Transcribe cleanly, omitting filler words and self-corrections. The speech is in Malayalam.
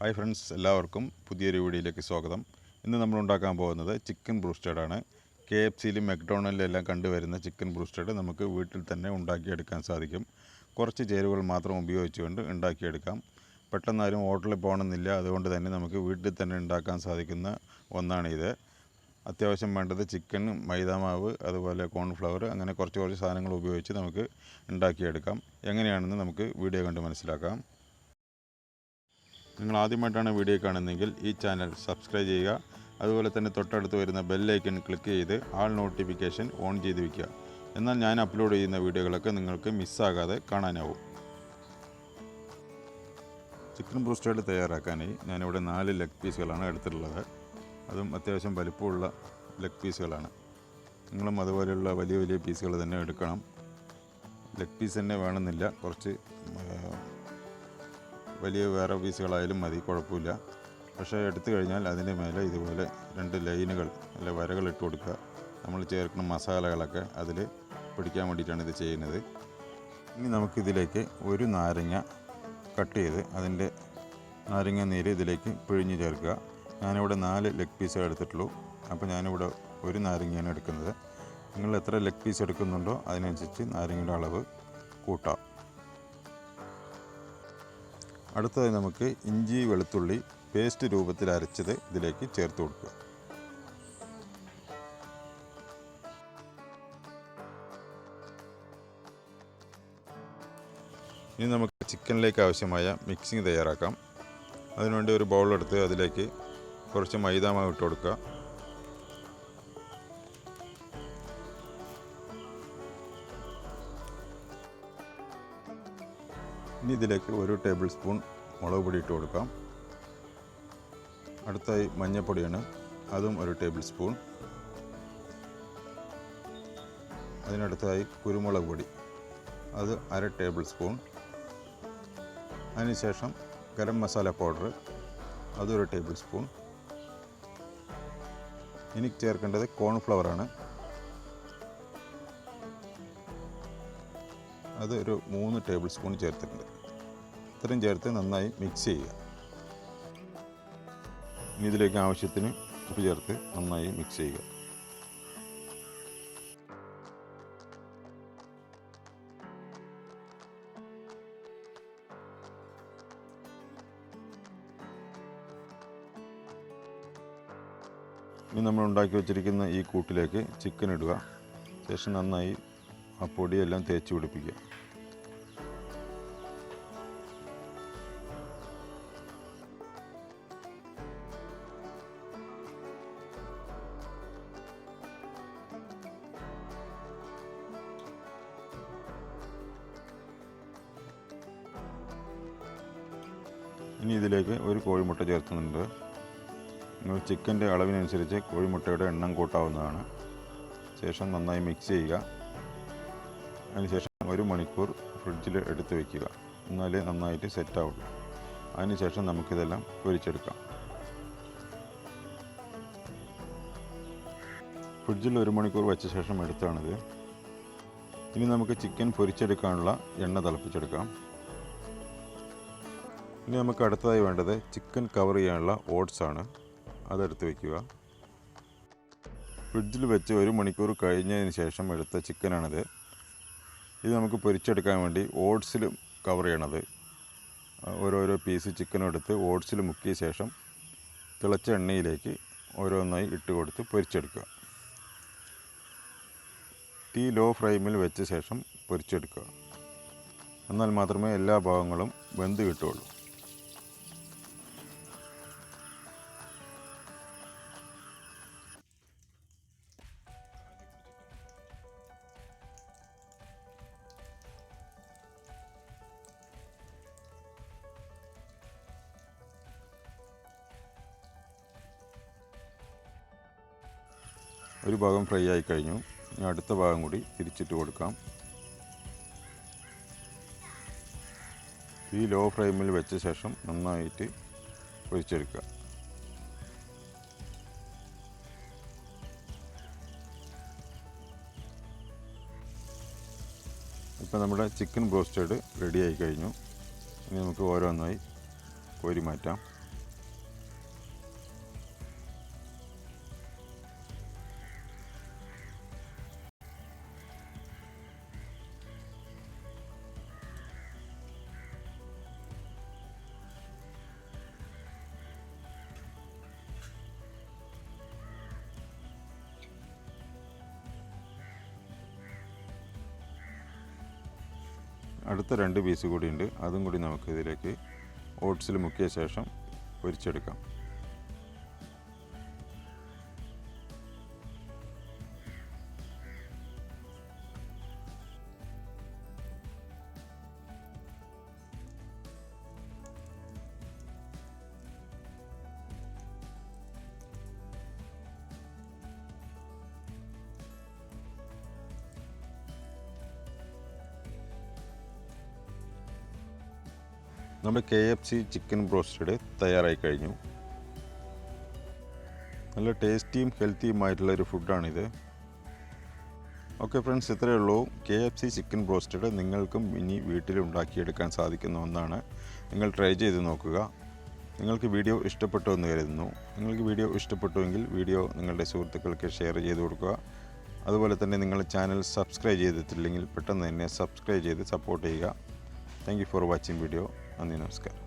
ഹായ് ഫ്രണ്ട്സ്, എല്ലാവർക്കും പുതിയൊരു വീഡിയോയിലേക്ക് സ്വാഗതം. ഇന്ന് നമ്മൾ ഉണ്ടാക്കാൻ പോകുന്നത് ചിക്കൻ ബ്രൂസ്റ്റഡാണ്. KFCയിലും മെക്ഡൊണാൾഡിലെല്ലാം കണ്ടുവരുന്ന ചിക്കൻ ബ്രൂസ്റ്റഡ് നമുക്ക് വീട്ടിൽ തന്നെ ഉണ്ടാക്കിയെടുക്കാൻ സാധിക്കും. കുറച്ച് ചേരുവകൾ മാത്രം ഉപയോഗിച്ചുകൊണ്ട് ഉണ്ടാക്കിയെടുക്കാം. പെട്ടെന്നാരും ഹോട്ടലിൽ പോകണമെന്നില്ല. അതുകൊണ്ട് തന്നെ നമുക്ക് വീട്ടിൽ തന്നെ ഉണ്ടാക്കാൻ സാധിക്കുന്ന ഒന്നാണിത്. അത്യാവശ്യം വേണ്ടത് ചിക്കൻ, മൈദാമാവ്, അതുപോലെ കോൺഫ്ലവർ, അങ്ങനെ കുറച്ച് സാധനങ്ങൾ ഉപയോഗിച്ച് നമുക്ക് ഉണ്ടാക്കിയെടുക്കാം. എങ്ങനെയാണെന്ന് നമുക്ക് വീഡിയോ കണ്ട് മനസ്സിലാക്കാം. നിങ്ങൾ ആദ്യമായിട്ടാണ് വീഡിയോ കാണുന്നതെങ്കിൽ ഈ ചാനൽ സബ്സ്ക്രൈബ് ചെയ്യുക. അതുപോലെ തന്നെ തൊട്ടടുത്ത് വരുന്ന ബെല്ലൈക്കൺ ക്ലിക്ക് ചെയ്ത് ആൾ നോട്ടിഫിക്കേഷൻ ഓൺ ചെയ്ത് വയ്ക്കുക. എന്നാൽ ഞാൻ അപ്ലോഡ് ചെയ്യുന്ന വീഡിയോകളൊക്കെ നിങ്ങൾക്ക് മിസ്സാകാതെ കാണാനാവും. ചിക്കൻ ബ്രൂസ്റ്റഡ് തയ്യാറാക്കാനായി ഞാനിവിടെ 4 ലെഗ് പീസുകളാണ് എടുത്തിട്ടുള്ളത്. അതും അത്യാവശ്യം വലിപ്പമുള്ള ലെഗ് പീസുകളാണ്. നിങ്ങളും അതുപോലെയുള്ള വലിയ വലിയ പീസുകൾ തന്നെ എടുക്കണം. ലെഗ് പീസ് തന്നെ വേണമെന്നില്ല, കുറച്ച് വലിയ വേറെ പീസുകളായാലും മതി, കുഴപ്പമില്ല. പക്ഷേ എടുത്തു കഴിഞ്ഞാൽ അതിൻ്റെ മേലെ ഇതുപോലെ 2 ലൈനുകൾ അല്ല വരകൾ ഇട്ട് കൊടുക്കുക. നമ്മൾ ചേർക്കുന്ന മസാലകളൊക്കെ അതിൽ പിടിക്കാൻ വേണ്ടിയിട്ടാണ് ഇത് ചെയ്യുന്നത്. ഇനി നമുക്കിതിലേക്ക് ഒരു നാരങ്ങ കട്ട് ചെയ്ത് അതിൻ്റെ നാരങ്ങ നീര് ഇതിലേക്ക് പിഴിഞ്ഞ് ചേർക്കുക. ഞാനിവിടെ 4 ലെഗ് പീസേ എടുത്തിട്ടുള്ളൂ. അപ്പോൾ ഞാനിവിടെ ഒരു നാരങ്ങയാണ് എടുക്കുന്നത്. നിങ്ങൾ എത്ര ലെഗ് പീസ് എടുക്കുന്നുണ്ടോ അതിനനുസരിച്ച് നാരങ്ങയുടെ അളവ് കൂട്ടാം. അടുത്തതായി നമുക്ക് ഇഞ്ചി വെളുത്തുള്ളി പേസ്റ്റ് രൂപത്തിൽ അരച്ചത് ഇതിലേക്ക് ചേർത്ത് കൊടുക്കുക. ഇനി നമുക്ക് ചിക്കനിലേക്ക് ആവശ്യമായ മിക്സിങ് തയ്യാറാക്കാം. അതിനുവേണ്ടി ഒരു ബൗളെടുത്ത് അതിലേക്ക് കുറച്ച് മൈദാമാവ് ഇട്ട് കൊടുക്കുക. ഇനി ഇതിലേക്ക് 1 ടേബിൾ സ്പൂൺ മുളക് പൊടി ഇട്ട് കൊടുക്കാം. അടുത്തായി മഞ്ഞൾപ്പൊടിയാണ്, അതും 1 ടേബിൾ സ്പൂൺ. അതിനടുത്തായി കുരുമുളക് പൊടി, അത് 1/2 ടേബിൾ സ്പൂൺ. അതിനുശേഷം ഗരം മസാല പൗഡർ, അത് 1 ടേബിൾ സ്പൂൺ. ഇനി ചേർക്കേണ്ടത് കോൺഫ്ലവറാണ്. അത് 3 ടേബിൾ സ്പൂൺ ചേർത്തിട്ടുണ്ട്. ഇത്രയും ചേർത്ത് നന്നായി മിക്സ് ചെയ്യുക. ഇനി ഇതിലേക്ക് ആവശ്യത്തിന് ഉപ്പ് ചേർത്ത് നന്നായി മിക്സ് ചെയ്യുക. ഇനി നമ്മൾ ഉണ്ടാക്കി വച്ചിരിക്കുന്ന ഈ കൂട്ടിലേക്ക് ചിക്കൻ ഇടുക. ശേഷം നന്നായി ആ പൊടിയെല്ലാം തേച്ച് പിടിപ്പിക്കുക. ഇനി ഇതിലേക്ക് ഒരു കോഴിമുട്ട ചേർക്കുന്നുണ്ട്. നിങ്ങൾ ചിക്കൻ്റെ അളവിനനുസരിച്ച് കോഴിമുട്ടയുടെ എണ്ണം കൂട്ടാവുന്നതാണ്. ശേഷം നന്നായി മിക്സ് ചെയ്യുക. അതിനുശേഷം 1 മണിക്കൂർ ഫ്രിഡ്ജിൽ എടുത്ത് വയ്ക്കുക. എന്നാലേ നന്നായിട്ട് സെറ്റാവുള്ളൂ. അതിനുശേഷം നമുക്കിതെല്ലാം പൊരിച്ചെടുക്കാം. ഫ്രിഡ്ജിൽ 1 മണിക്കൂർ വെച്ച ശേഷം എടുത്താണിത്. ഇനി നമുക്ക് ചിക്കൻ പൊരിച്ചെടുക്കാനുള്ള എണ്ണ തിളപ്പിച്ചെടുക്കാം. ഇനി നമുക്ക് അടുത്തതായി വേണ്ടത് ചിക്കൻ കവർ ചെയ്യാനുള്ള ഓട്സാണ്. അതെടുത്ത് വയ്ക്കുക. ഫ്രിഡ്ജിൽ വെച്ച് 1 മണിക്കൂർ കഴിഞ്ഞതിന് ശേഷം എടുത്ത ചിക്കനാണിത്. ഇത് നമുക്ക് പൊരിച്ചെടുക്കാൻ വേണ്ടി ഓട്സിൽ കവർ ചെയ്യണത്. ഓരോരോ പീസ് ചിക്കനും എടുത്ത് ഓട്സിൽ മുക്കിയ ശേഷം തിളച്ച എണ്ണയിലേക്ക് ഓരോന്നായി ഇട്ട് കൊടുത്ത് പൊരിച്ചെടുക്കുക. തീ ലോ ഫ്ലെയിമിൽ വെച്ച ശേഷം പൊരിച്ചെടുക്കുക. എന്നാൽ മാത്രമേ എല്ലാ ഭാഗങ്ങളും വെന്ത് കിട്ടുകയുള്ളൂ. ഒരു ഭാഗം ഫ്രൈ ആയി കഴിഞ്ഞു. ഇനി അടുത്ത ഭാഗം കൂടി തിരിച്ചിട്ട് കൊടുക്കാം. ഈ ലോ ഫ്ലെയിമിൽ വെച്ച ശേഷം നന്നായിട്ട് പൊരിച്ചെടുക്കുക. ഇപ്പോൾ നമ്മുടെ ചിക്കൻ ബ്രോസ്റ്റഡ് റെഡി ആയി കഴിഞ്ഞു. ഇനി നമുക്ക് ഓരോന്നായി കോരി മാറ്റാം. അടുത്ത 2 പീസ് കൂടിയുണ്ട്, അതും കൂടി നമുക്ക് ഇതിലേക്ക് ഓട്സിൽ മുക്കിയ ശേഷം പൊരിച്ചെടുക്കാം. നമ്മുടെ KFC ചിക്കൻ ബ്രോസ്റ്റഡ് തയ്യാറായി കഴിഞ്ഞു. നല്ല ടേസ്റ്റിയും ഹെൽത്തിയുമായിട്ടുള്ളൊരു ഫുഡാണിത്. ഓക്കെ ഫ്രണ്ട്സ്, ഇത്രയേ ഉള്ളൂ. KFC ചിക്കൻ ബ്രോസ്റ്റഡ് നിങ്ങൾക്കും ഇനി വീട്ടിൽ ഉണ്ടാക്കിയെടുക്കാൻ സാധിക്കുന്ന ഒന്നാണ്. നിങ്ങൾ ട്രൈ ചെയ്ത് നോക്കുക. നിങ്ങൾക്ക് വീഡിയോ ഇഷ്ടപ്പെട്ടു എന്ന് കരുതുന്നു. നിങ്ങൾക്ക് വീഡിയോ ഇഷ്ടപ്പെട്ടുവെങ്കിൽ വീഡിയോ നിങ്ങളുടെ സുഹൃത്തുക്കൾക്ക് ഷെയർ ചെയ്ത് കൊടുക്കുക. അതുപോലെ തന്നെ നിങ്ങൾ ചാനൽ സബ്സ്ക്രൈബ് ചെയ്തിട്ടില്ലെങ്കിൽ പെട്ടെന്ന് തന്നെ സബ്സ്ക്രൈബ് ചെയ്ത് സപ്പോർട്ട് ചെയ്യുക. Thank you for watching video. നന്ദി, നമസ്കാരം.